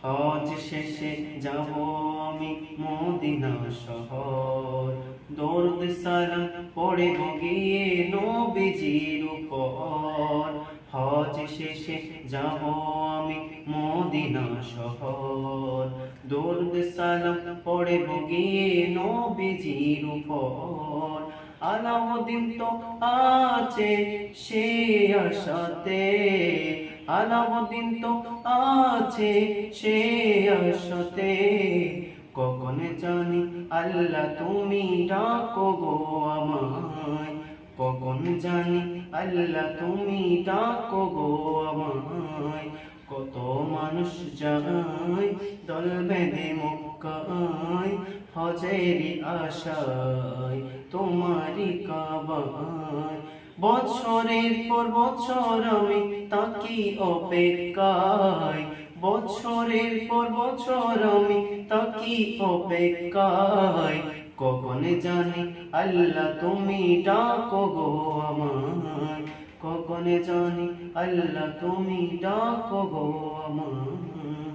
হজ শেষে যাব আমি মদিনা শহর, দরুদ সালাম পড়ব গিয়ে নবীজির উপর। হজ শেষে যাব আমি মদিনা শহর, দরুদ সালাম পড়ব গিয়ে নবীজির উপর। আলাউদ্দিন তো আছে সে আশাতে, আলাউদ্দিন তো আছে সে আশাতে, কখন জানি আল্লাহ তুমি ডাকো গো আমায়, কখন জানি আল্লাহ তুমি ডাকো গো আমায়। কত মানুষ যায় দল বেঁধে মক্কায়, হজেরি আশায় তোমারি কাবায়। বছরের পর বছর আমি তাকি অপেক্ষায়, বছরের পর বছর আমি তাকি অপেক্ষায়, কখন জানি আল্লাহ তুমি ডাকো গো আমায়, কখন জানি আল্লাহ তুমি ডাকো গো আমায়।